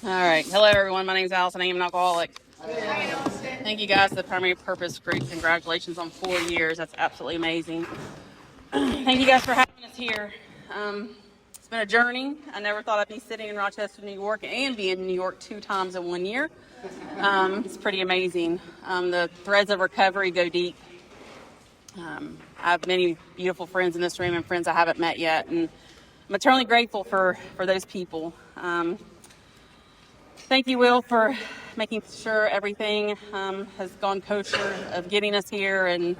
All right. Hello, everyone. My name is Allison. I am an alcoholic. Thank you guys. The primary purpose. Great. Congratulations on 4 years. That's absolutely amazing. Thank you guys for having us here. It's been a journey. I never thought I'd be sitting in Rochester, New York, and be in New York 2 times in 1 year. It's pretty amazing. The threads of recovery go deep. I have many beautiful friends in this room and friends I haven't met yet, and I'm eternally grateful for those people. Thank you, Will, for making sure everything has gone kosher of getting us here, and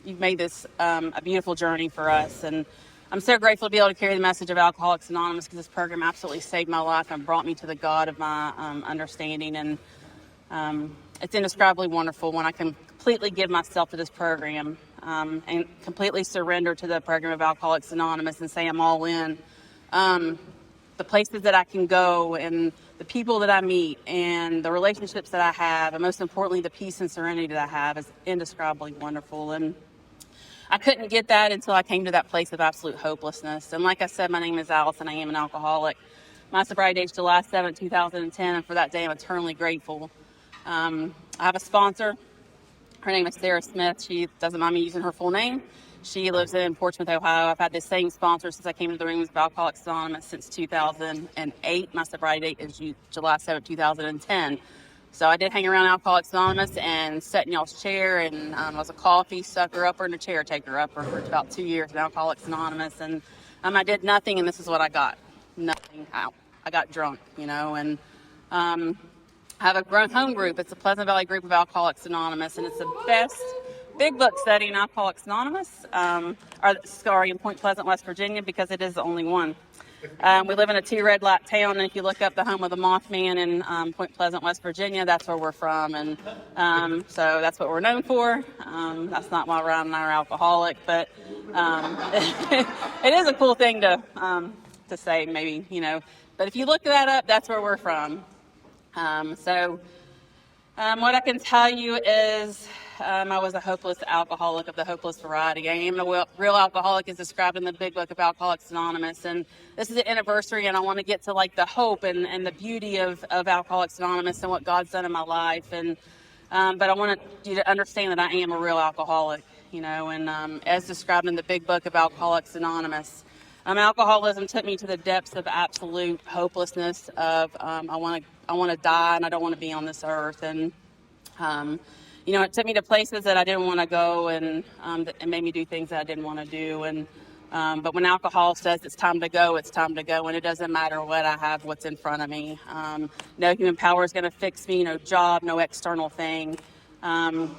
you've made this a beautiful journey for us. And I'm so grateful to be able to carry the message of Alcoholics Anonymous, because this program absolutely saved my life and brought me to the God of my understanding. And it's indescribably wonderful when I can completely give myself to this program and completely surrender to the program of Alcoholics Anonymous and say I'm all in. The places that I can go and the people that I meet and the relationships that I have, and most importantly, the peace and serenity that I have, is indescribably wonderful. And I couldn't get that until I came to that place of absolute hopelessness. And like I said, my name is Allison. I am an alcoholic. My sobriety date is July 7, 2010, and for that day I'm eternally grateful. I have a sponsor. Her name is Sarah Smith. She doesn't mind me using her full name. She lives in Portsmouth, Ohio. I've had this same sponsor since I came to the rooms of Alcoholics Anonymous since 2008. My sobriety date is July 7, 2010. So I did hang around Alcoholics Anonymous and sat in y'all's chair, and I was a coffee sucker-upper and a chair taker-upper for about 2 years in Alcoholics Anonymous. And I did nothing, and this is what I got. Nothing. I got drunk, and I have a grown home group. It's a Pleasant Valley group of Alcoholics Anonymous, and it's the best Big Book study in Alcoholics Anonymous, in Point Pleasant, West Virginia, because it is the only one. We live in a 2 red light town, and if you look up the home of the Mothman in Point Pleasant, West Virginia, that's where we're from, and so that's what we're known for. That's not why Ryan and I are alcoholic, but it is a cool thing to say, maybe, But if you look that up, that's where we're from. What I can tell you is I was a hopeless alcoholic of the hopeless variety. I am a real alcoholic as described in the Big Book of Alcoholics Anonymous. And this is an anniversary, and I want to get to the hope and the beauty of Alcoholics Anonymous and what God's done in my life. And but I want you to understand that I am a real alcoholic, and as described in the Big Book of Alcoholics Anonymous. Alcoholism took me to the depths of absolute hopelessness of I want to die, and I don't want to be on this earth. And it took me to places that I didn't want to go, and it made me do things that I didn't want to do. And but when alcohol says it's time to go, it's time to go, and it doesn't matter what I have, what's in front of me. No human power is going to fix me. No job, no external thing. Nothing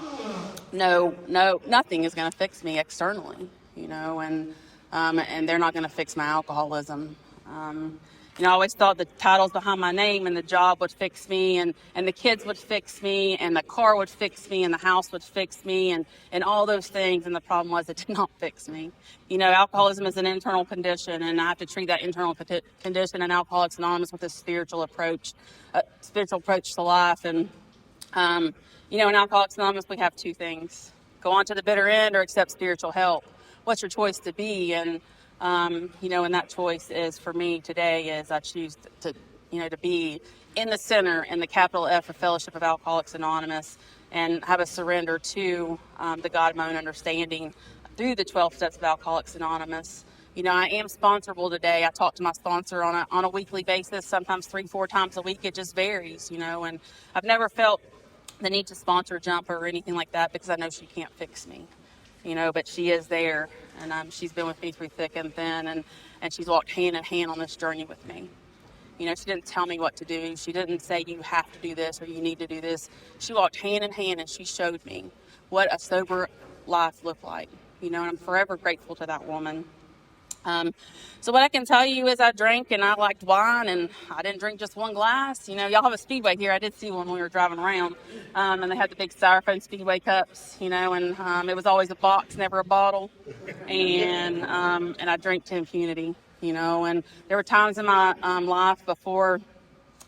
is going to fix me externally. And they're not going to fix my alcoholism. I always thought the titles behind my name and the job would fix me, and the kids would fix me, and the car would fix me, and the house would fix me, and all those things. And the problem was it did not fix me. Alcoholism is an internal condition, and I have to treat that internal condition in Alcoholics Anonymous with a spiritual approach to life. And, in Alcoholics Anonymous, we have 2 things: go on to the bitter end or accept spiritual help. What's your choice to be? And and that choice is, for me today, is I choose to be in the center, in the capital F of Fellowship of Alcoholics Anonymous, and have a surrender to the God of my own understanding through the 12 steps of Alcoholics Anonymous. I am sponsorable today. I talk to my sponsor on a weekly basis, sometimes 3-4 times a week. It just varies, and I've never felt the need to sponsor a jumper or anything like that, because I know she can't fix me. But she is there, and she's been with me through thick and thin, and she's walked hand in hand on this journey with me. She didn't tell me what to do. She didn't say you have to do this or you need to do this. She walked hand in hand, and she showed me what a sober life looked like. And I'm forever grateful to that woman. So what I can tell you is I drank, and I liked wine, and I didn't drink just one glass. Y'all have a Speedway here. I did see one when we were driving around, and they had the big styrofoam Speedway cups, and it was always a box, never a bottle, and I drank to impunity, and there were times in my life before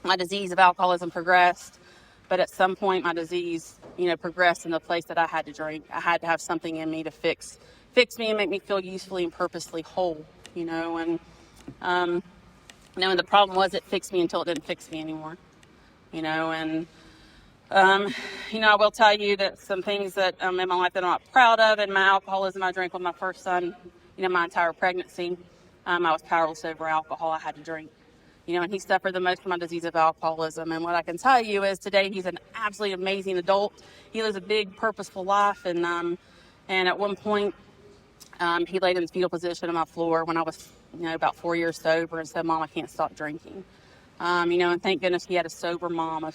my disease of alcoholism progressed, but at some point my disease, progressed in the place that I had to drink. I had to have something in me to fix me and make me feel usefully and purposely whole, and And the problem was it fixed me until it didn't fix me anymore, and I will tell you that some things that in my life that I'm not proud of, and my alcoholism, I drank with my first son, my entire pregnancy. I was powerless over alcohol. I had to drink, and he suffered the most from my disease of alcoholism. And what I can tell you is today he's an absolutely amazing adult. He lives a big, purposeful life. And at one point, he laid in the fetal position on my floor when I was, about 4 years sober and said, "Mom, I can't stop drinking." And thank goodness he had a sober mom, a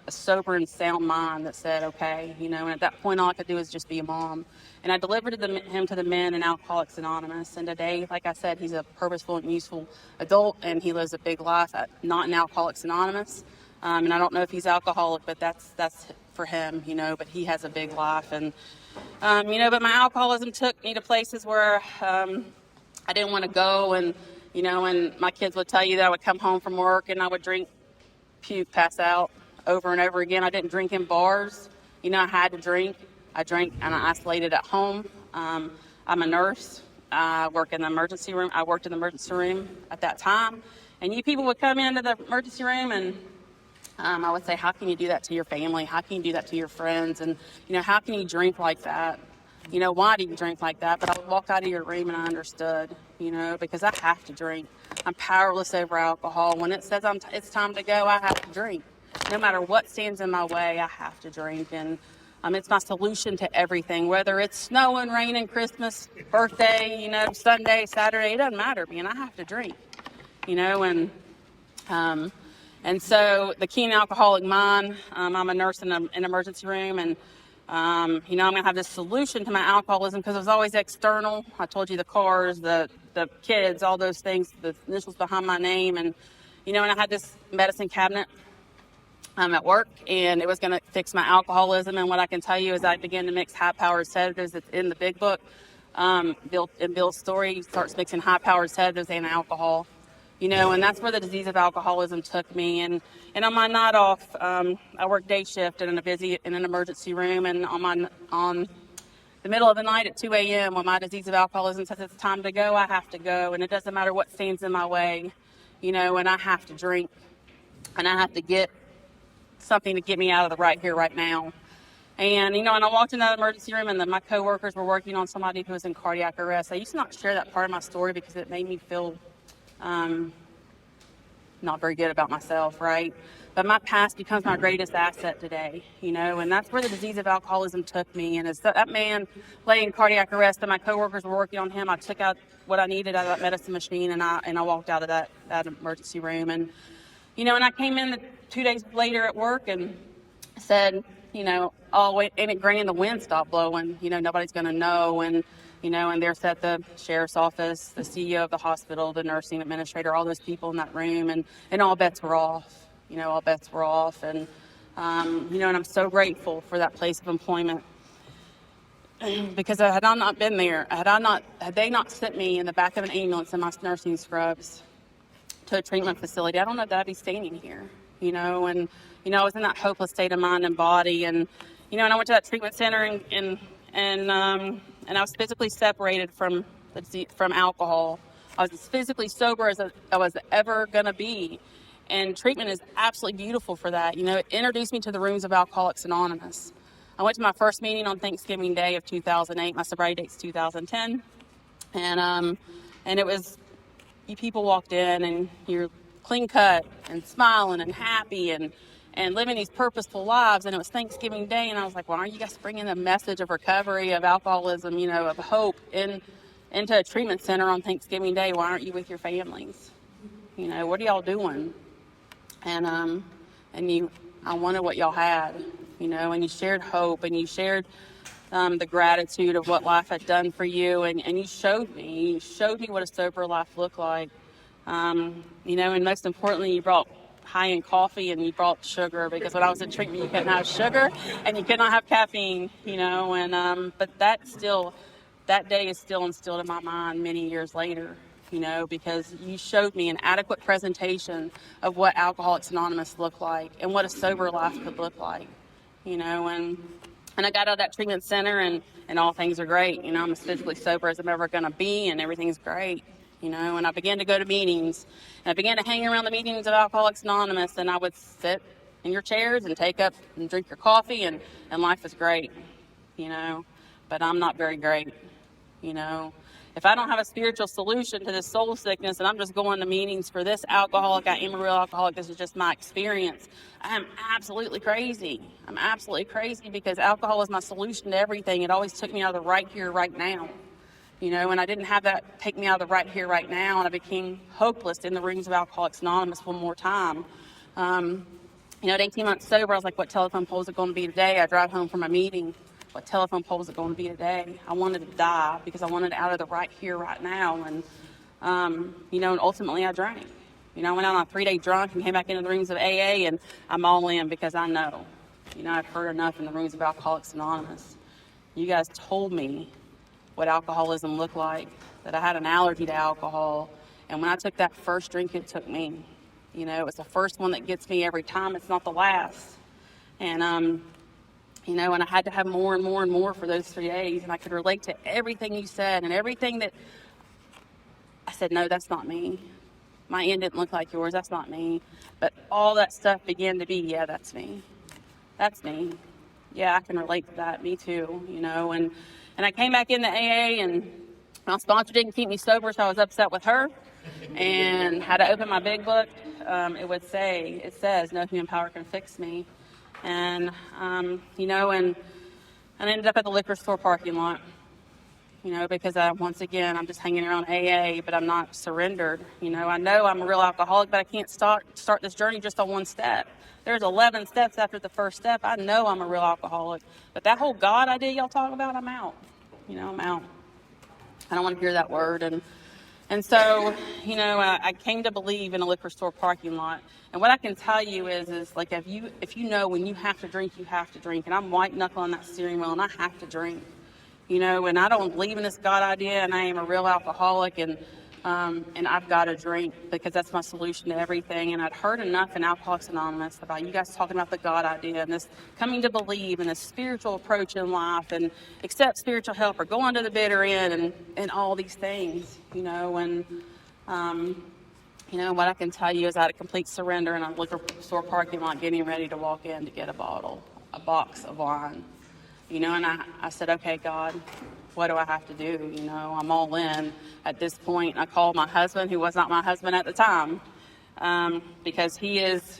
sober and sound mind that said, okay, and at that point, all I could do is just be a mom. And I delivered him to the men in Alcoholics Anonymous. And today, like I said, he's a purposeful and useful adult, and he lives a big life, not in Alcoholics Anonymous. And I don't know if he's alcoholic, but that's for him, but he has a big life. And, but my alcoholism took me to places where I didn't want to go. And my kids would tell you that I would come home from work and I would drink, puke, pass out over and over again. I didn't drink in bars. I had to drink. I drank and I isolated at home. I'm a nurse. I work in the emergency room. I worked in the emergency room at that time. And you people would come into the emergency room and I would say, how can you do that to your family? How can you do that to your friends? And, how can you drink like that? Why do you drink like that? But I would walk out of your room and I understood, because I have to drink. I'm powerless over alcohol. When it says it's time to go, I have to drink. No matter what stands in my way, I have to drink. And it's my solution to everything, whether it's snowing, raining, Christmas, birthday, Sunday, Saturday, it doesn't matter, man. I have to drink, and so the keen alcoholic mind, I'm a nurse in an emergency room, and I'm going to have this solution to my alcoholism because it was always external. I told you the cars, the kids, all those things, the initials behind my name. And, and I had this medicine cabinet at work, and it was going to fix my alcoholism. And what I can tell you is I began to mix high-powered sedatives. It's in the Big Book. Bill's story, he starts mixing high-powered sedatives and alcohol. And that's where the disease of alcoholism took me. And on my night off, I work day shift in an emergency room. And on the middle of the night at 2 a.m., when my disease of alcoholism says it's time to go, I have to go. And it doesn't matter what stands in my way, and I have to drink. And I have to get something to get me out of the right here, right now. And, and I walked in that emergency room, and my coworkers were working on somebody who was in cardiac arrest. I used to not share that part of my story because it made me feel not very good about myself, right? But my past becomes my greatest asset today, and that's where the disease of alcoholism took me. And as that man lay in cardiac arrest and my coworkers were working on him, I took out what I needed out of that medicine machine, and I walked out of that emergency room. And, and I came in 2 days later at work and said, oh, wait, ain't it grand the wind stopped blowing? Nobody's going to know. And, and there sat the sheriff's office, the CEO of the hospital, the nursing administrator, all those people in that room, and all bets were off. All bets were off. And, and I'm so grateful for that place of employment because had I not been there, had they not sent me in the back of an ambulance in my nursing scrubs to a treatment facility, I don't know that I'd be standing here, and, I was in that hopeless state of mind and body. And, and I went to that treatment center and I was physically separated from alcohol. I was as physically sober as I was ever going to be. And treatment is absolutely beautiful for that. It introduced me to the rooms of Alcoholics Anonymous. I went to my first meeting on Thanksgiving Day of 2008. My sobriety date's 2010. And it was, you people walked in and you're clean cut and smiling and happy and living these purposeful lives. And it was Thanksgiving Day, and I was like, well, aren't you guys bringing a message of recovery, of alcoholism, of hope into a treatment center on Thanksgiving Day? Why aren't you with your families? What are y'all doing? And I wanted what y'all had, and you shared hope, and you shared the gratitude of what life had done for you, and you showed me what a sober life looked like. And most importantly, you brought high-end coffee and you brought sugar, because when I was in treatment, you couldn't have sugar and you could not have caffeine, but that day is still instilled in my mind many years later, because you showed me an adequate presentation of what Alcoholics Anonymous looked like and what a sober life could look like, and I got out of that treatment center and all things are great. I'm as physically sober as I'm ever going to be, and everything's great, And I began to go to meetings, and I began to hang around the meetings of Alcoholics Anonymous, and I would sit in your chairs and take up and drink your coffee, and life is great, but I'm not very great, If I don't have a spiritual solution to this soul sickness and I'm just going to meetings for this alcoholic, I am a real alcoholic, this is just my experience, I am absolutely crazy. I'm absolutely crazy because alcohol is my solution to everything. It always took me out of the right here, right now. And I didn't have that take me out of the right here, right now, and I became hopeless in the rooms of Alcoholics Anonymous one more time. At 18 months sober, I was like, what telephone pole is it going to be today? I drive home from a meeting. What telephone pole is it going to be today? I wanted to die because I wanted out of the right here, right now. And, and ultimately I drank. I went out on a 3-day drunk and came back into the rooms of AA, and I'm all in because I know. I've heard enough in the rooms of Alcoholics Anonymous. You guys told me what alcoholism looked like, that I had an allergy to alcohol. And when I took that first drink, it took me. It's the first one that gets me every time. It's not the last. And, and I had to have more and more and more for those 3 days. And I could relate to everything you said and everything that I said, no, that's not me. My end didn't look like yours. That's not me. But all that stuff began to be, yeah, that's me. That's me. Yeah, I can relate to that. Me too, And I came back into AA, and my sponsor didn't keep me sober, so I was upset with her and had to open my big book. It says, no human power can fix me. And, and I ended up at the liquor store parking lot, because once again, I'm just hanging around AA, but I'm not surrendered. I know I'm a real alcoholic, but I can't start this journey just on one step. There's 11 steps after the first step. I know I'm a real alcoholic, but that whole God idea y'all talk about, I'm out. I'm out. I don't want to hear that word. And so, I came to believe in a liquor store parking lot. And what I can tell you is like, if you know when you have to drink, you have to drink. And I'm white knuckling that steering wheel, and I have to drink. And I don't believe in this God idea, and I am a real alcoholic, and I've got to drink because that's my solution to everything. And I'd heard enough in Alcoholics Anonymous about you guys talking about the God idea and this coming to believe and this spiritual approach in life and accept spiritual help or go on to the bitter end and all these things, and what I can tell you is I had a complete surrender in a liquor store parking lot getting ready to walk in to get a box of wine. And I said, okay, God, what do I have to do? I'm all in at this point. I called my husband, who was not my husband at the time, because he is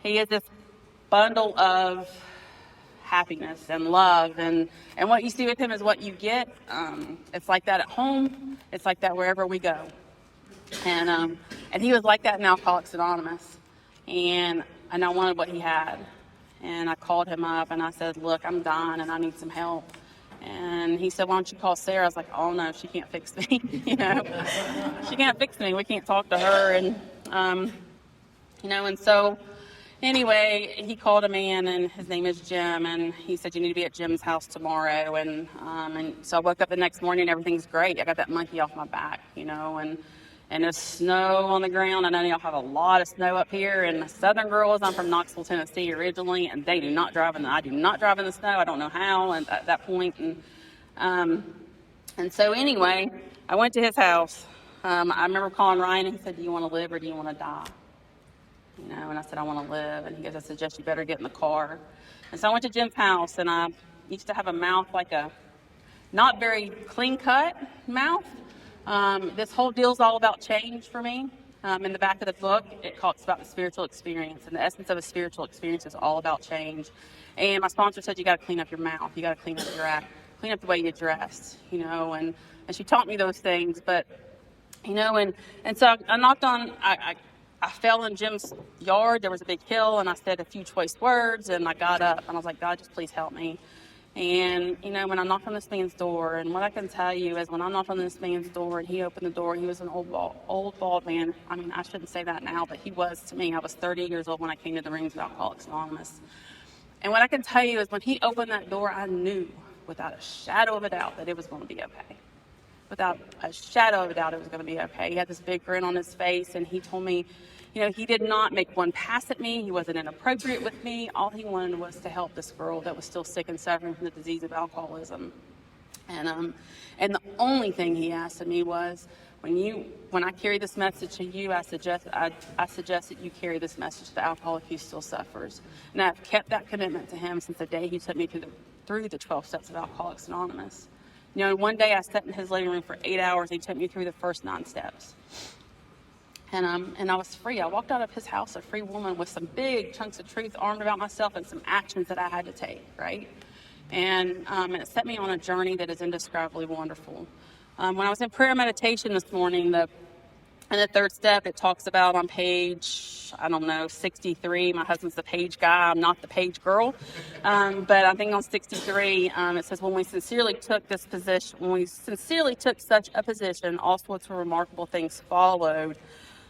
this bundle of happiness and love, and what you see with him is what you get. It's like that at home. It's like that wherever we go. And he was like that in Alcoholics Anonymous. And I wanted what he had. And I called him up and I said, look, I'm dying and I need some help. And he said, why don't you call Sarah? I was like, oh no, she can't fix me. She can't fix me. We can't talk to her. And, and so anyway, he called a man, and his name is Jim. And he said, you need to be at Jim's house tomorrow. And so I woke up the next morning and everything's great. I got that monkey off my back, and there's snow on the ground. I know y'all have a lot of snow up here. And the Southern girls, I'm from Knoxville, Tennessee originally, and I do not drive in the snow. I don't know how at that point. And so anyway, I went to his house. I remember calling Ryan, and he said, do you want to live or do you want to die? And I said, I want to live. And he goes, I suggest you better get in the car. And so I went to Jim's house, and I used to have a mouth like a not very clean cut mouth. This whole deal's all about change for me. In the back of the book, it talks about the spiritual experience, and the essence of a spiritual experience is all about change. And my sponsor said, you got to clean up your mouth. You got to clean up your act, clean up the way you dress, and she taught me those things. But, and so I knocked on, I fell in Jim's yard. There was a big hill, and I said a few choice words, and I got up, and I was like, God, just please help me. And, when I knocked on this man's door, and what I can tell you is when I knocked on this man's door and he opened the door, he was an old bald man. I mean, I shouldn't say that now, but he was to me. I was 30 years old when I came to the rooms of Alcoholics Anonymous. And what I can tell you is when he opened that door, I knew without a shadow of a doubt that it was going to be okay. Without a shadow of a doubt, it was going to be okay. He had this big grin on his face, and he told me, he did not make one pass at me. He wasn't inappropriate with me. All he wanted was to help this girl that was still sick and suffering from the disease of alcoholism. And the only thing he asked of me was, when I carry this message to you, I suggest that you carry this message to the alcoholic who still suffers. And I've kept that commitment to him since the day he took me through the 12 steps of Alcoholics Anonymous. One day I sat in his living room for 8 hours. He took me through the first 9 steps. And I was free. I walked out of his house a free woman with some big chunks of truth armed about myself and some actions that I had to take, right? And it set me on a journey that is indescribably wonderful. When I was in prayer meditation this morning, in the third step, it talks about on page, 63. My husband's the page guy. I'm not the page girl. But I think on 63, it says, when we sincerely took such a position, all sorts of remarkable things followed.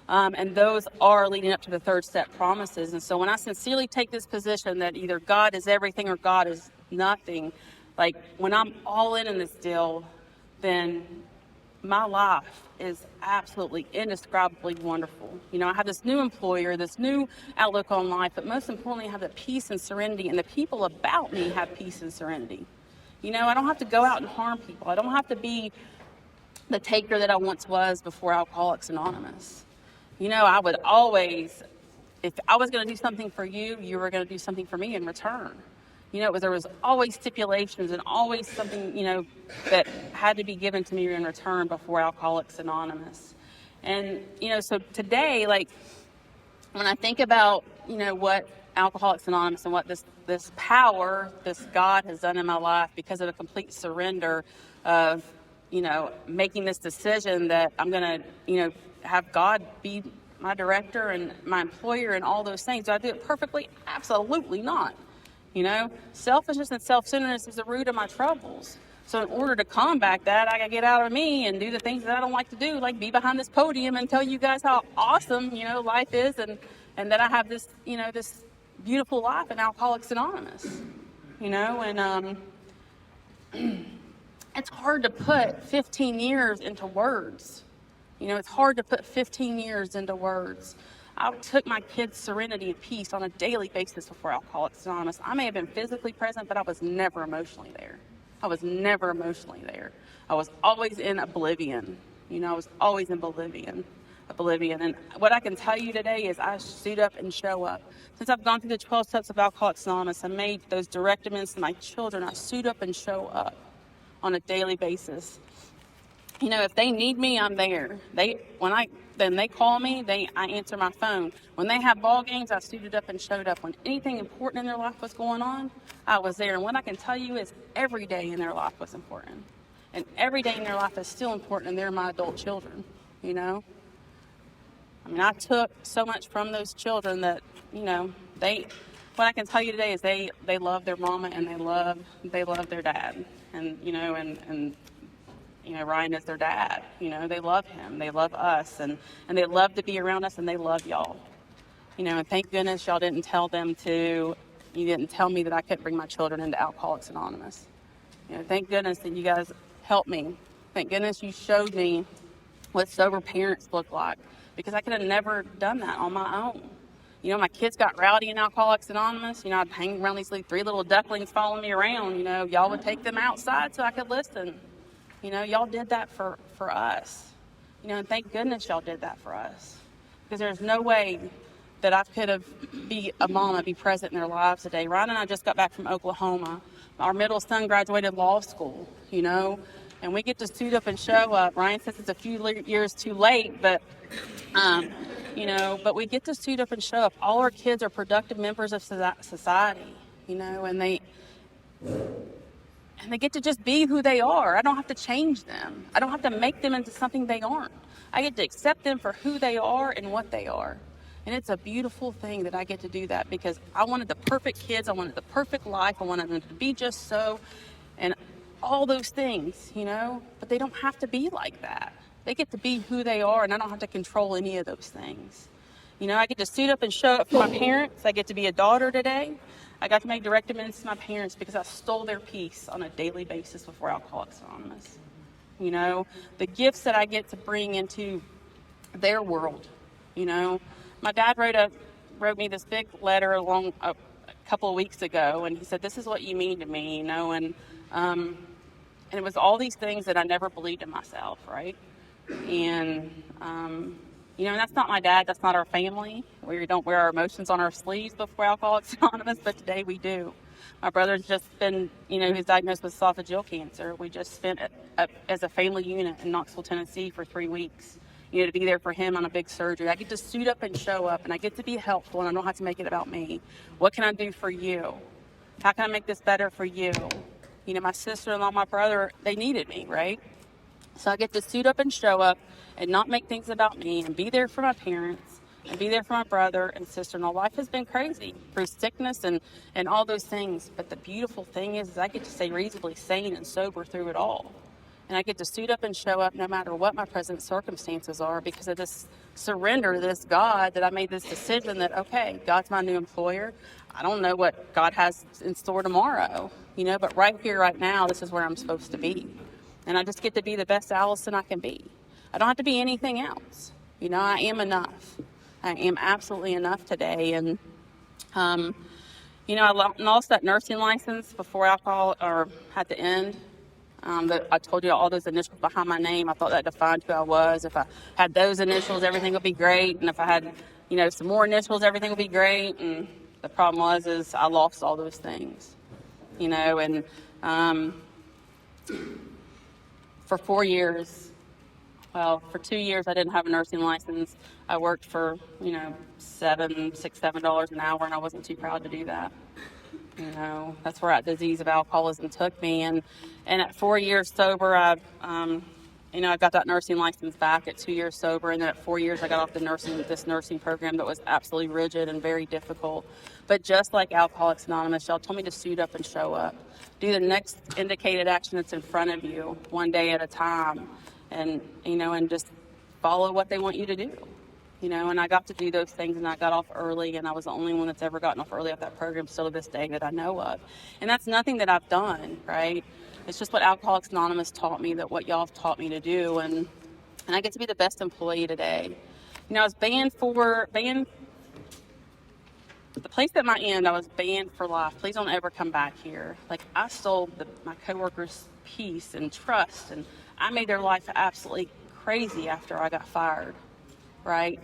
And those are leading up to the third step promises. And so when I sincerely take this position that either God is everything or God is nothing, like when I'm all in this deal, then my life is absolutely indescribably wonderful. I have this new employer, this new outlook on life, but most importantly, I have the peace and serenity, and the people about me have peace and serenity. I don't have to go out and harm people. I don't have to be the taker that I once was before Alcoholics Anonymous. I would always, if I was going to do something for you, you were going to do something for me in return. There was always stipulations and always something, that had to be given to me in return before Alcoholics Anonymous. And, so today, like, when I think about, what Alcoholics Anonymous and what this power, this God has done in my life because of a complete surrender of, making this decision that I'm going to, have God be my director and my employer and all those things. Do I do it perfectly? Absolutely not. Selfishness and self-centeredness is the root of my troubles. So in order to combat that, I got to get out of me and do the things that I don't like to do, like be behind this podium and tell you guys how awesome, life is, and that I have this, this beautiful life in Alcoholics Anonymous. And it's hard to put 15 years into words. It's hard to put 15 years into words. I took my kids' serenity and peace on a daily basis before Alcoholics Anonymous. I may have been physically present, but I was never emotionally there. I was always in oblivion. I was always in oblivion. And what I can tell you today is I suit up and show up. Since I've gone through the 12 steps of Alcoholics Anonymous and made those direct amends to my children, I suit up and show up on a daily basis. If they need me, I'm there. Then they call me, I answer my phone. When they have ball games, I suited up and showed up. When anything important in their life was going on, I was there. And what I can tell you is every day in their life was important. And every day in their life is still important, and they're my adult children, I took so much from those children that, what I can tell you today is they love their mama and they love their dad. And Ryan is their dad. They love him. They love us. And they love to be around us, and they love y'all. And thank goodness y'all didn't tell you didn't tell me that I couldn't bring my children into Alcoholics Anonymous. Thank goodness that you guys helped me. Thank goodness you showed me what sober parents look like, because I could have never done that on my own. My kids got rowdy in Alcoholics Anonymous. I'd hang around these 3 little ducklings following me around. Y'all would take them outside so I could listen. Y'all did that for us. And thank goodness y'all did that for us. Because there's no way that I could have be a mom and be present in their lives today. Ryan and I just got back from Oklahoma. Our middle son graduated law school, and we get to suit up and show up. Ryan says it's a few years too late, but but we get to suit up and show up. All our kids are productive members of society, and they get to just be who they are. I don't have to change them. I don't have to make them into something they aren't. I get to accept them for who they are and what they are. And it's a beautiful thing that I get to do that, because I wanted the perfect kids. I wanted the perfect life. I wanted them to be just so, and all those things, but they don't have to be like that. They get to be who they are, and I don't have to control any of those things. I get to suit up and show up for my parents. I get to be a daughter today. I got to make direct amends to my parents because I stole their peace on a daily basis before Alcoholics Anonymous. The gifts that I get to bring into their world. My dad wrote me this big letter a couple of weeks ago, and he said, "This is what you mean to me," and And it was all these things that I never believed in myself, right? And, and that's not my dad. That's not our family. We don't wear our emotions on our sleeves before Alcoholics Anonymous, but today we do. My brother's just been, he's diagnosed with esophageal cancer. We just spent as a family unit in Knoxville, Tennessee for 3 weeks, to be there for him on a big surgery. I get to suit up and show up, and I get to be helpful, and I don't have to make it about me. What can I do for you? How can I make this better for you? My sister-in-law, my brother, they needed me, right? So I get to suit up and show up and not make things about me and be there for my parents and be there for my brother and sister-in-law. Life has been crazy through sickness and all those things. But the beautiful thing is I get to stay reasonably sane and sober through it all. And I get to suit up and show up no matter what my present circumstances are because of this surrender to this God that I made this decision that, okay, God's my new employer. I don't know what God has in store tomorrow, but right here, right now, this is where I'm supposed to be. And I just get to be the best Allison I can be. I don't have to be anything else. I am enough. I am absolutely enough today. And, I lost that nursing license before alcohol or at the end. I told you all those initials behind my name. I thought that defined who I was. If I had those initials, everything would be great. And if I had, some more initials, everything would be great. And the problem is I lost all those things, and for 4 years, for 2 years, I didn't have a nursing license. I worked for, $7 an hour, and I wasn't too proud to do that. That's where that disease of alcoholism took me. And at 4 years sober, I got that nursing license back at 2 years sober. And then at 4 years, I got off this nursing program that was absolutely rigid and very difficult. But just like Alcoholics Anonymous, y'all told me to suit up and show up. Do the next indicated action that's in front of you, one day at a time. And just follow what they want you to do. And I got to do those things, and I got off early, and I was the only one that's ever gotten off early off that program still to this day that I know of. And that's nothing that I've done, right? It's just what Alcoholics Anonymous taught me, that what y'all have taught me to do, and I get to be the best employee today. I was banned, the place at my end, I was banned for life. Please don't ever come back here. Like, I stole my coworkers' peace and trust, and I made their life absolutely crazy after I got fired. Right?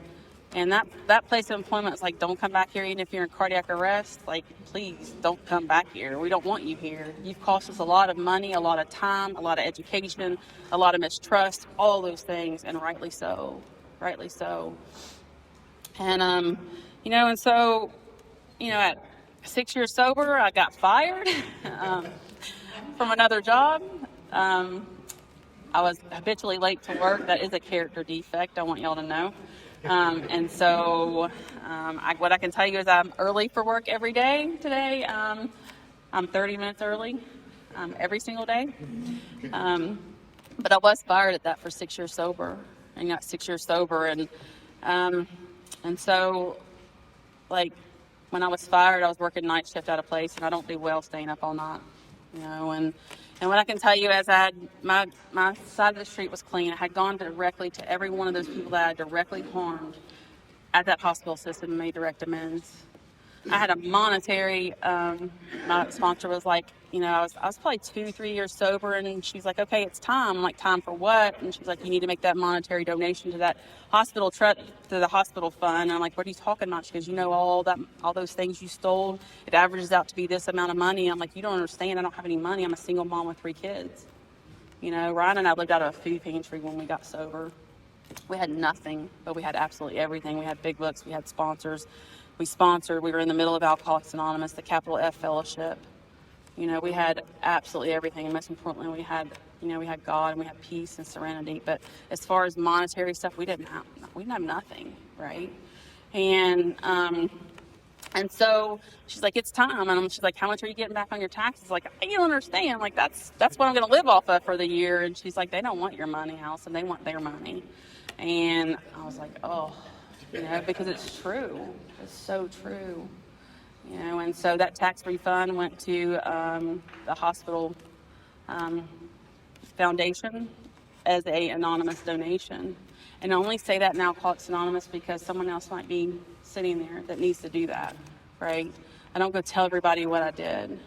And that place of employment is like, don't come back here even if you're in cardiac arrest. Like, please don't come back here. We don't want you here. You've cost us a lot of money, a lot of time, a lot of education, a lot of mistrust, all those things, and rightly so. Rightly so. And, and so, at 6 years sober, I got fired from another job. I was habitually late to work. That is a character defect, I want y'all to know. And so what I can tell you is I'm early for work every day today. I'm 30 minutes early every single day. But I was fired at that for 6 years sober. I got 6 years sober. And so, like, when I was fired, I was working night shift at a place, and I don't do well staying up all night, And what I can tell you is my side of the street was clean. I had gone directly to every one of those people that I directly harmed at that hospital system and made direct amends. I had a monetary, my sponsor was like, I was probably 2-3 years sober, and she's like, okay, it's time. I'm like, time for what? And she's like, you need to make that monetary donation to that hospital to the hospital fund. And I'm like, what are you talking about? She goes, all those things you stole, it averages out to be this amount of money. I'm like, you don't understand. I don't have any money. I'm a single mom with 3 kids. Ryan and I lived out of a food pantry when we got sober. We had nothing, but we had absolutely everything. We had big books. We had sponsors. We were in the middle of Alcoholics Anonymous, the capital F fellowship. We had absolutely everything. And most importantly, we had God, and we had peace and serenity. But as far as monetary stuff, we didn't have nothing, right? And so she's like, it's time. And she's like, how much are you getting back on your taxes? Like, you don't understand. Like, that's what I'm going to live off of for the year. And she's like, they don't want your money, Allison. They want their money. And I was like, oh, because it's true. It's so true. And so that tax refund went to the hospital foundation as a anonymous donation. And I only say that in Alcoholics Anonymous because someone else might be sitting there that needs to do that, right? I don't go tell everybody what I did,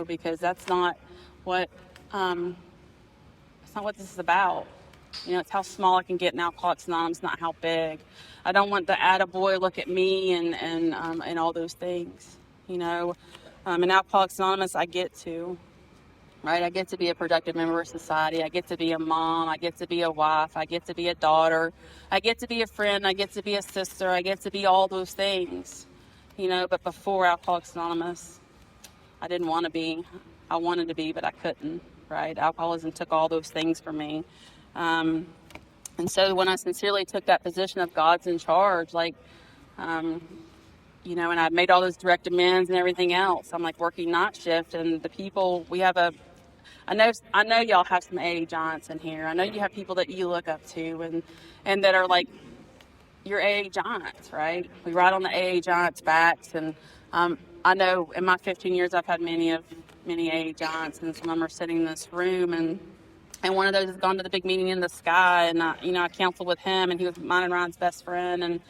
because that's not what That's not what this is about. It's how small I can get in Alcoholics Anonymous, not how big. I don't want the attaboy look at me and all those things. In Alcoholics Anonymous, I get to, right? I get to be a productive member of society. I get to be a mom. I get to be a wife. I get to be a daughter. I get to be a friend. I get to be a sister. I get to be all those things, But before Alcoholics Anonymous, I didn't want to be. I wanted to be, but I couldn't, right? Alcoholism took all those things from me. And so when I sincerely took that position of God's in charge, and I made all those direct amends and everything else, I'm working night shift, and the people I know y'all have some AA giants in here. I know you have people that you look up to and that are your AA giants, right? We ride on the AA giants' backs, and I know in my 15 years I've had many AA giants, and some of them are sitting in this room, and one of those has gone to the big meeting in the sky, and I counseled with him, and he was mine and Ryan's best friend,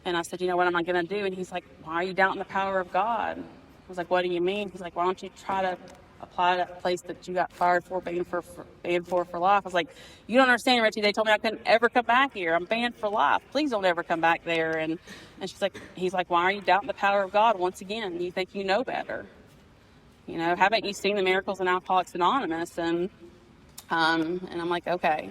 and I said, what am I going to do? And he's like, why are you doubting the power of God? I was like, what do you mean? He's like, why don't you try to apply to that place that you got fired for, banned for life? I was like, you don't understand, Richie. They told me I couldn't ever come back here. I'm banned for life. Please don't ever come back there. And he's like, why are you doubting the power of God once again? You think you know better? Haven't you seen the miracles in Alcoholics Anonymous? And I'm like, okay.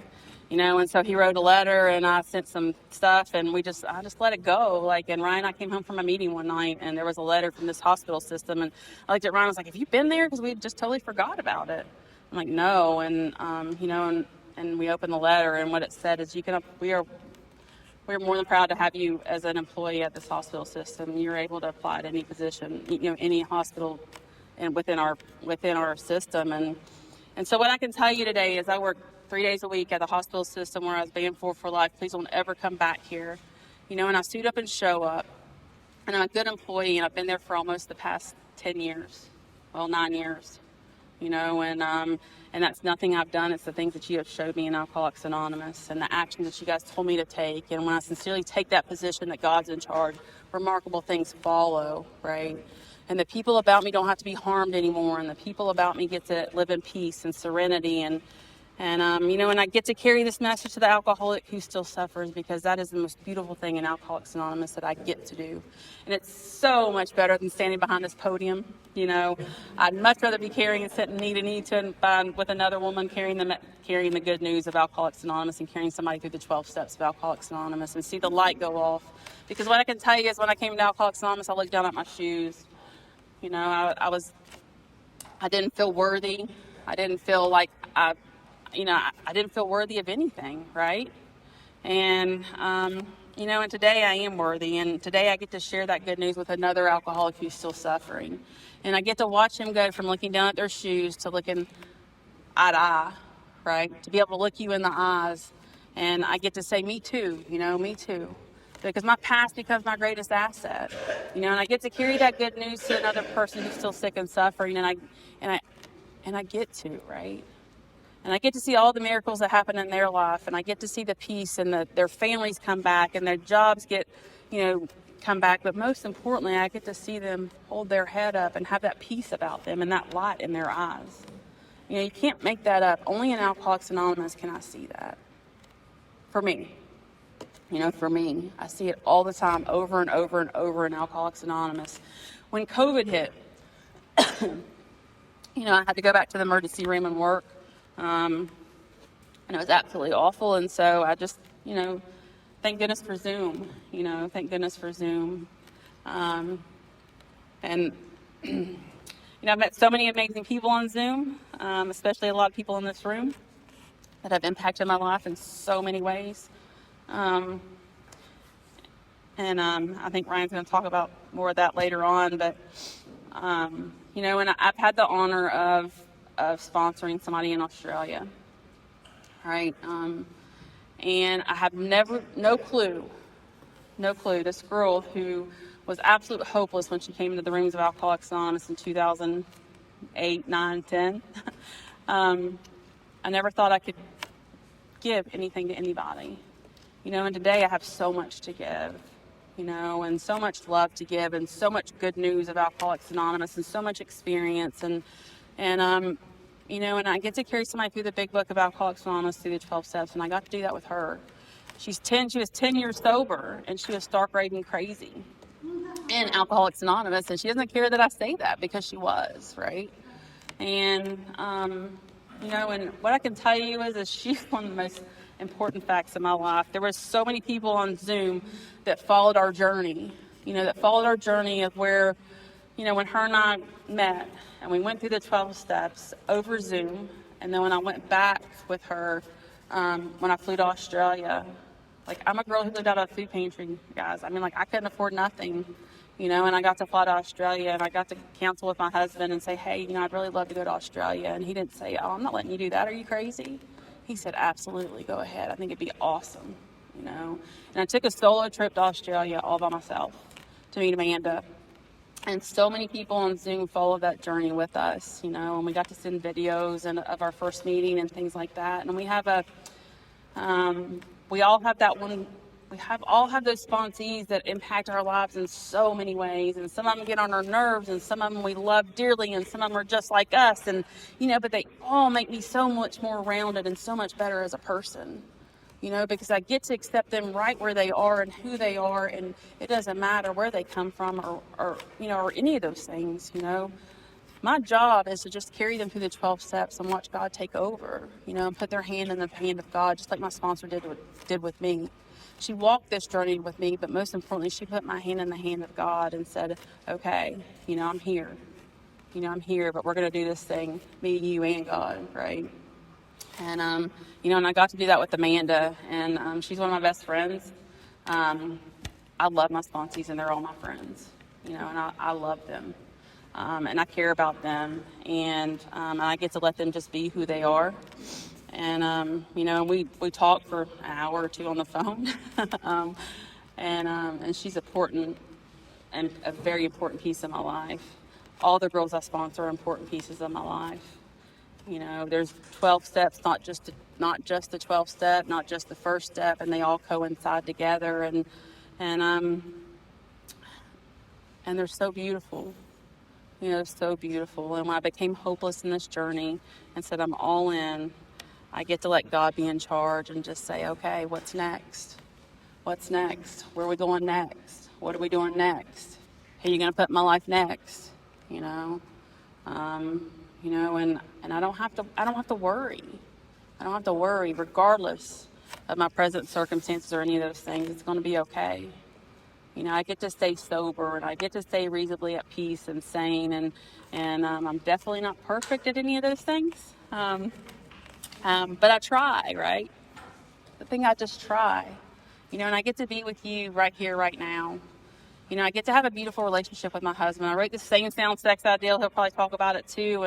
And so he wrote a letter, and I sent some stuff, and I just let it go. And Ryan and I came home from a meeting one night, and there was a letter from this hospital system, and I looked at Ryan, I was like, have you been there? Because we just totally forgot about it. I'm like, no. And and we opened the letter, and what it said is, we're more than proud to have you as an employee at this hospital system. You're able to apply to any position, any hospital and within our system. And so what I can tell you today is I work 3 days a week at the hospital system where I was banned for life. Please don't ever come back here. And I suit up and show up. And I'm a good employee, and I've been there for almost the past 10 years. Well, 9 years. And that's nothing I've done. It's the things that you have showed me in Alcoholics Anonymous and the actions that you guys told me to take. And when I sincerely take that position that God's in charge, remarkable things follow, right? And the people about me don't have to be harmed anymore. And the people about me get to live in peace and serenity. And I get to carry this message to the alcoholic who still suffers, because that is the most beautiful thing in Alcoholics Anonymous that I get to do. And it's so much better than standing behind this podium. I'd much rather be carrying and sitting knee to knee with another woman carrying the good news of Alcoholics Anonymous and carrying somebody through the 12 steps of Alcoholics Anonymous and see the light go off. Because what I can tell you is when I came to Alcoholics Anonymous, I looked down at my shoes. I didn't feel worthy. I didn't feel like I didn't feel worthy of anything, right? And today I am worthy, and today I get to share that good news with another alcoholic who's still suffering. And I get to watch him go from looking down at their shoes to looking eye to eye, right? To be able to look you in the eyes. And I get to say, me too, me too. Because my past becomes my greatest asset, and I get to carry that good news to another person who's still sick and suffering, and I get to, right? And I get to see all the miracles that happen in their life, and I get to see the peace, and their families come back, and their jobs get, come back. But most importantly, I get to see them hold their head up and have that peace about them and that light in their eyes. You can't make that up. Only in Alcoholics Anonymous can I see that. For me. For me, I see it all the time, over and over and over in Alcoholics Anonymous. When COVID hit, I had to go back to the emergency room and work. And it was absolutely awful. And so I just, thank goodness for Zoom, thank goodness for Zoom. And, I've met so many amazing people on Zoom, especially a lot of people in this room that have impacted my life in so many ways. I think Ryan's going to talk about more of that later on, but, and I've had the honor of sponsoring somebody in Australia, right? And I have no clue, this girl who was absolutely hopeless when she came into the rooms of Alcoholics Anonymous in 2008, 9, 10. I never thought I could give anything to anybody. And today I have so much to give, and so much love to give, and so much good news of Alcoholics Anonymous, and so much experience, and And I get to carry somebody through the Big Book of Alcoholics Anonymous through the 12 steps, and I got to do that with her. She was 10 years sober, and she was stark raving crazy in Alcoholics Anonymous, and she doesn't care that I say that because she was, right? And, and what I can tell you is she's one of the most important facts in my life. There were so many people on Zoom that followed our journey, of where, when her and I met and we went through the 12 steps over Zoom, and then when I went back with her, when I flew to Australia, I'm a girl who lived out of a food pantry, guys. I couldn't afford nothing, and I got to fly to Australia, and I got to counsel with my husband and say, hey, I'd really love to go to Australia. And he didn't say, oh, I'm not letting you do that. Are you crazy? He said, absolutely, go ahead. I think it'd be awesome, And I took a solo trip to Australia all by myself to meet Amanda. And so many people on Zoom followed that journey with us, and we got to send videos of our first meeting and things like that. And we have we all have that one. All have those sponsees that impact our lives in so many ways, and some of them get on our nerves, and some of them we love dearly, and some of them are just like us, and but they all make me so much more rounded and so much better as a person, because I get to accept them right where they are and who they are, and it doesn't matter where they come from or any of those things. My job is to just carry them through the 12 steps and watch God take over, and put their hand in the hand of God, just like my sponsor did with me. She walked this journey with me, but most importantly, she put my hand in the hand of God and said, okay, I'm here. I'm here, but we're going to do this thing, me, you, and God, right? And, and I got to do that with Amanda, and she's one of my best friends. I love my sponsees, and they're all my friends, and I love them. And I care about them, and I get to let them just be who they are. And, we talk for an hour or two on the phone, and she's important and a very important piece of my life. All the girls I sponsor are important pieces of my life. There's 12 steps, not just the 12 step, not just the first step, and they all coincide together, and they're so beautiful. So beautiful. And when I became hopeless in this journey and said, I'm all in, I get to let God be in charge and just say, okay, what's next? What's next? Where are we going next? What are we doing next? Who are you going to put in my life next? And I don't have to worry. I don't have to worry regardless of my present circumstances or any of those things. It's going to be okay. I get to stay sober, and I get to stay reasonably at peace and sane, and I'm definitely not perfect at any of those things. But I try, right? The thing I just try, and I get to be with you right here, right now. I get to have a beautiful relationship with my husband. I wrote the same sound sex ideal. He'll probably talk about it too.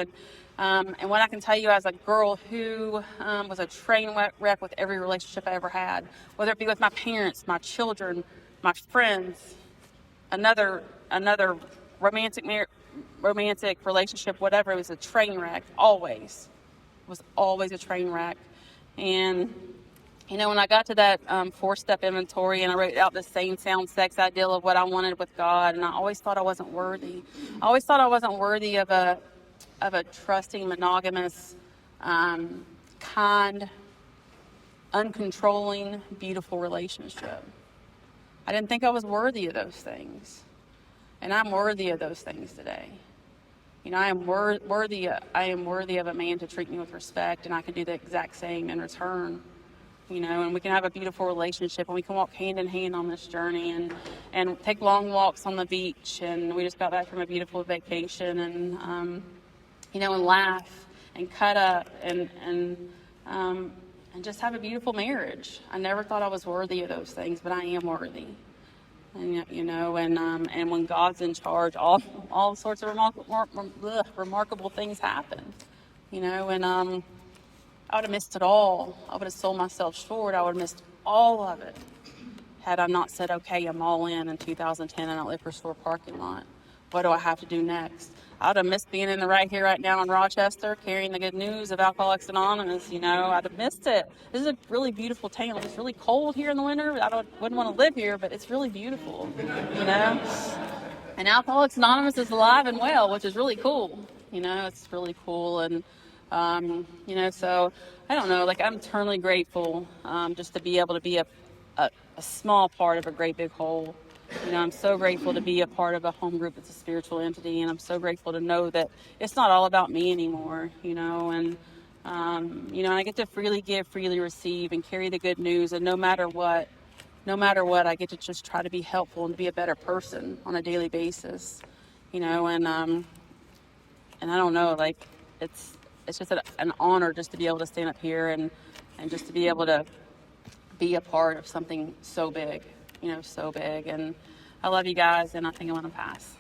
And what I can tell you as a girl who was a train wreck with every relationship I ever had, whether it be with my parents, my children, my friends, another romantic relationship, whatever, it was a train wreck, always. It was always a train wreck. And, when I got to that 4-step inventory, and I wrote out the same sound sex ideal of what I wanted with God, and I always thought I wasn't worthy. I always thought I wasn't worthy of a trusting, monogamous, kind, uncontrolling, beautiful relationship. I didn't think I was worthy of those things. And I'm worthy of those things today. I am worthy of a man to treat me with respect, and I can do the exact same in return. And we can have a beautiful relationship, and we can walk hand in hand on this journey and take long walks on the beach. And we just got back from a beautiful vacation, and laugh and cut up and just have a beautiful marriage. I never thought I was worthy of those things, but I am worthy. And and when God's in charge, all sorts of remarkable things happen. And I would have missed it all. I would have sold myself short. I would have missed all of it had I not said, okay, I'm all in 2010 in that liquor store parking lot. What do I have to do next? I would have missed being in the right here, right now in Rochester, carrying the good news of Alcoholics Anonymous. I'd have missed it. This is a really beautiful town. It's really cold here in the winter. Wouldn't want to live here, but it's really beautiful, And Alcoholics Anonymous is alive and well, which is really cool. It's really cool. And, So I don't know, like I'm eternally grateful just to be able to be a small part of a great big whole. I'm so grateful to be a part of a home group that's a spiritual entity, and I'm so grateful to know that it's not all about me anymore, and I get to freely give, freely receive, and carry the good news, and no matter what, I get to just try to be helpful and be a better person on a daily basis, and I don't know, like it's just an honor just to be able to stand up here and just to be able to be a part of something so big, so big. And I love you guys, and I think I'm going to pass.